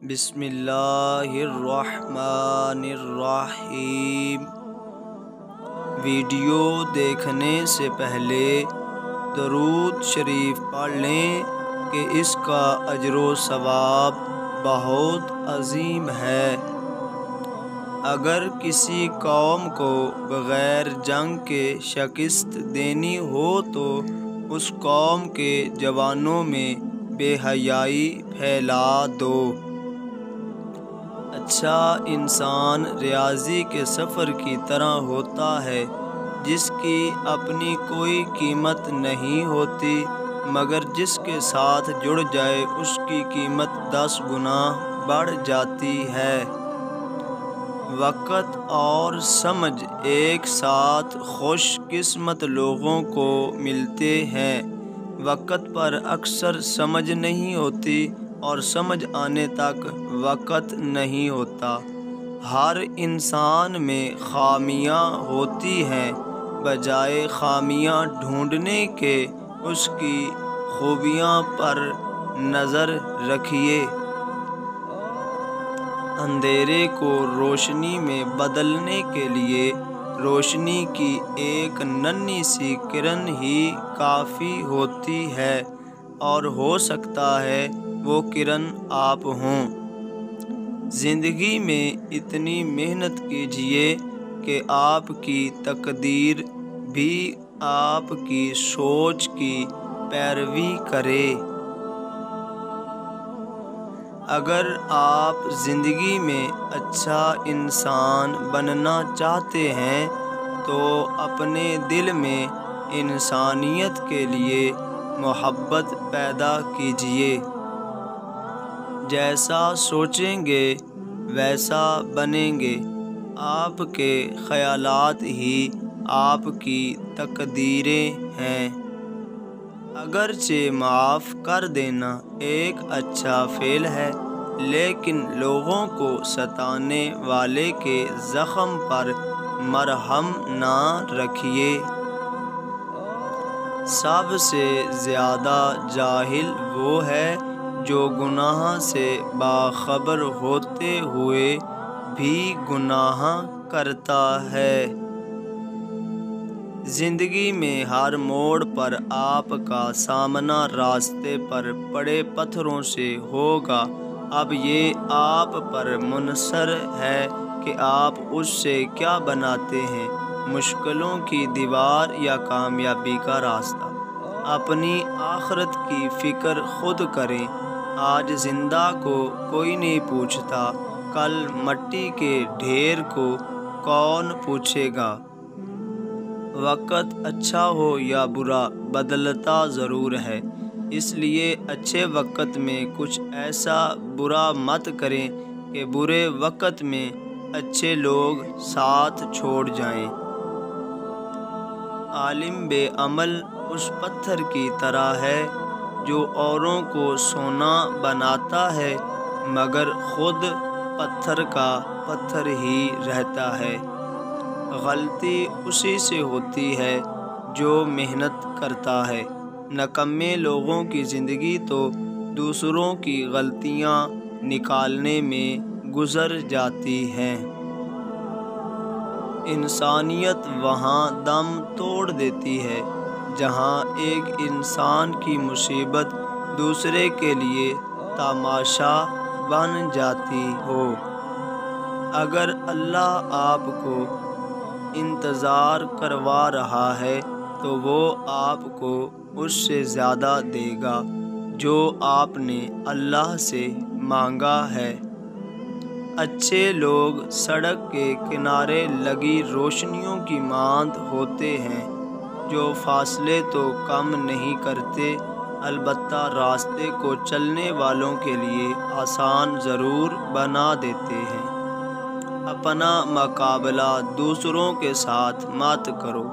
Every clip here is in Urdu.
بسم اللہ الرحمن الرحیم۔ ویڈیو دیکھنے سے پہلے درود شریف پڑھ لیں کہ اس کا اجر و ثواب بہت عظیم ہے۔ اگر کسی قوم کو بغیر جنگ کے شکست دینی ہو تو اس قوم کے جوانوں میں بے حیائی پھیلا دو۔ اچھا انسان ریاضی کے سفر کی طرح ہوتا ہے جس کی اپنی کوئی قیمت نہیں ہوتی، مگر جس کے ساتھ جڑ جائے اس کی قیمت 10 گنا بڑھ جاتی ہے۔ وقت اور سمجھ ایک ساتھ خوش قسمت لوگوں کو ملتے ہیں۔ وقت پر اکثر سمجھ نہیں ہوتی اور سمجھ آنے تک وقت نہیں ہوتا۔ ہر انسان میں خامیاں ہوتی ہیں، بجائے خامیاں ڈھونڈنے کے اس کی خوبیاں پر نظر رکھیے۔ اندھیرے کو روشنی میں بدلنے کے لیے روشنی کی ایک ننھی سی کرن ہی کافی ہوتی ہے، اور ہو سکتا ہے وہ کرن آپ ہوں۔ زندگی میں اتنی محنت کیجیے کہ آپ کی تقدیر بھی آپ کی سوچ کی پیروی کرے۔ اگر آپ زندگی میں اچھا انسان بننا چاہتے ہیں تو اپنے دل میں انسانیت کے لیے محبت پیدا کیجیے۔ جیسا سوچیں گے ویسا بنیں گے۔ آپ کے خیالات ہی آپ کی تقدیریں ہیں۔ اگرچہ معاف کر دینا ایک اچھا فعل ہے، لیکن لوگوں کو ستانے والے کے زخم پر مرہم نہ رکھیے۔ سب سے زیادہ جاہل وہ ہے جو گناہ سے باخبر ہوتے ہوئے بھی گناہ کرتا ہے۔ زندگی میں ہر موڑ پر آپ کا سامنا راستے پر پڑے پتھروں سے ہوگا۔ اب یہ آپ پر منحصر ہے کہ آپ اس سے کیا بناتے ہیں، مشکلوں کی دیوار یا کامیابی کا راستہ۔ اپنی آخرت کی فکر خود کریں۔ آج زندہ کو کوئی نہیں پوچھتا، کل مٹی کے ڈھیر کو کون پوچھے گا۔ وقت اچھا ہو یا برا بدلتا ضرور ہے، اس لیے اچھے وقت میں کچھ ایسا برا مت کریں کہ برے وقت میں اچھے لوگ ساتھ چھوڑ جائیں۔ عالم بے عمل اس پتھر کی طرح ہے جو اوروں کو سونا بناتا ہے مگر خود پتھر کا پتھر ہی رہتا ہے۔ غلطی اسی سے ہوتی ہے جو محنت کرتا ہے۔ نکمے لوگوں کی زندگی تو دوسروں کی غلطیاں نکالنے میں گزر جاتی ہے۔ انسانیت وہاں دم توڑ دیتی ہے جہاں ایک انسان کی مصیبت دوسرے کے لیے تماشا بن جاتی ہو۔ اگر اللہ آپ کو انتظار کروا رہا ہے تو وہ آپ کو اس سے زیادہ دے گا جو آپ نے اللہ سے مانگا ہے۔ اچھے لوگ سڑک کے کنارے لگی روشنیوں کی مانند ہوتے ہیں جو فاصلے تو کم نہیں کرتے، البتہ راستے کو چلنے والوں کے لیے آسان ضرور بنا دیتے ہیں۔ اپنا مقابلہ دوسروں کے ساتھ مت کرو،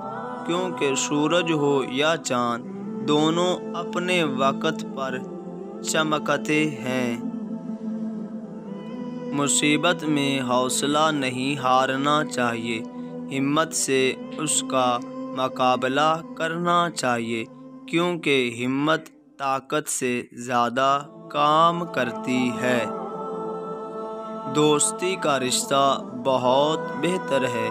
کیونکہ سورج ہو یا چاند دونوں اپنے وقت پر چمکتے ہیں۔ مصیبت میں حوصلہ نہیں ہارنا چاہیے، ہمت سے اس کا مقابلہ کرنا چاہیے، کیونکہ ہمت طاقت سے زیادہ کام کرتی ہے۔ دوستی کا رشتہ بہت بہتر ہے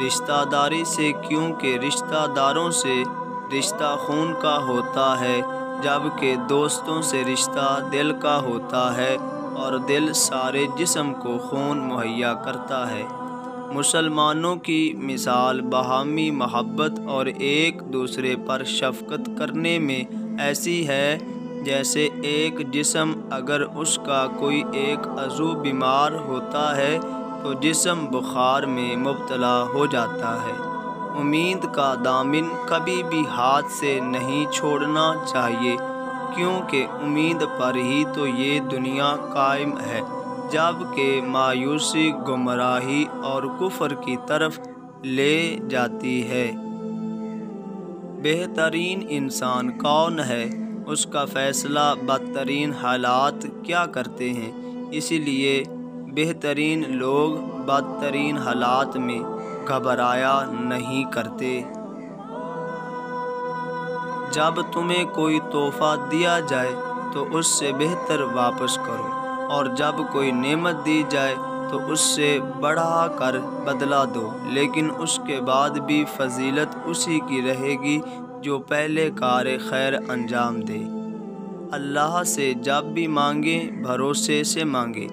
رشتہ داری سے، کیونکہ رشتہ داروں سے رشتہ خون کا ہوتا ہے، جبکہ دوستوں سے رشتہ دل کا ہوتا ہے، اور دل سارے جسم کو خون مہیا کرتا ہے۔ مسلمانوں کی مثال باہمی محبت اور ایک دوسرے پر شفقت کرنے میں ایسی ہے جیسے ایک جسم اگر اس کا کوئی ایک عضو بیمار ہوتا ہے تو جسم بخار میں مبتلا ہو جاتا ہے۔ امید کا دامن کبھی بھی ہاتھ سے نہیں چھوڑنا چاہیے، کیونکہ امید پر ہی تو یہ دنیا قائم ہے، جبکہ مایوسی گمراہی اور کفر کی طرف لے جاتی ہے۔ بہترین انسان کون ہے؟ اس کا فیصلہ بدترین حالات کیا کرتے ہیں، اسی لیے بہترین لوگ بدترین حالات میں گھبرایا نہیں کرتے۔ جب تمہیں کوئی تحفہ دیا جائے تو اس سے بہتر واپس کرو، اور جب کوئی نعمت دی جائے تو اس سے بڑھا کر بدلہ دو، لیکن اس کے بعد بھی فضیلت اسی کی رہے گی جو پہلے کار خیر انجام دے۔ اللہ سے جب بھی مانگیں بھروسے سے مانگیں،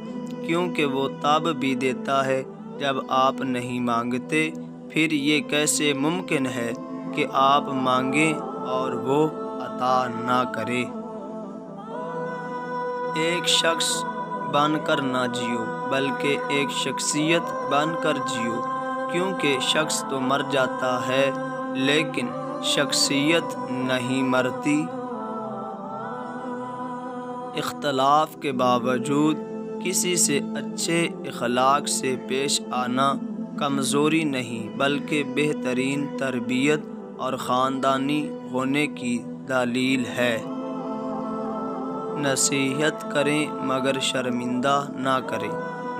کیونکہ وہ تب بھی دیتا ہے جب آپ نہیں مانگتے۔ پھر یہ کیسے ممکن ہے کہ آپ مانگیں اور وہ عطا نہ کرے؟ ایک شخص بن کر نہ جیو، بلکہ ایک شخصیت بن کر جیو، کیونکہ شخص تو مر جاتا ہے لیکن شخصیت نہیں مرتی۔ اختلاف کے باوجود کسی سے اچھے اخلاق سے پیش آنا کمزوری نہیں، بلکہ بہترین تربیت اور خاندانی ہونے کی دلیل ہے۔ نصیحت کریں مگر شرمندہ نہ کریں۔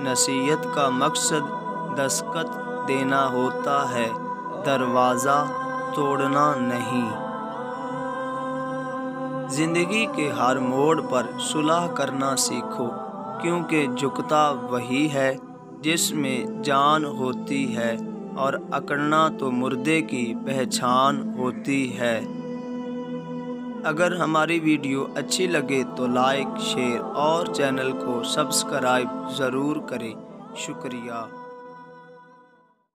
نصیحت کا مقصد دستخط دینا ہوتا ہے، دروازہ توڑنا نہیں۔ زندگی کے ہر موڑ پر صلح کرنا سیکھو، کیونکہ جھکتا وہی ہے جس میں جان ہوتی ہے، اور اکڑنا تو مردے کی پہچان ہوتی ہے۔ اگر ہماری ویڈیو اچھی لگے تو لائک، شیئر اور چینل کو سبسکرائب ضرور کریں۔ شکریہ۔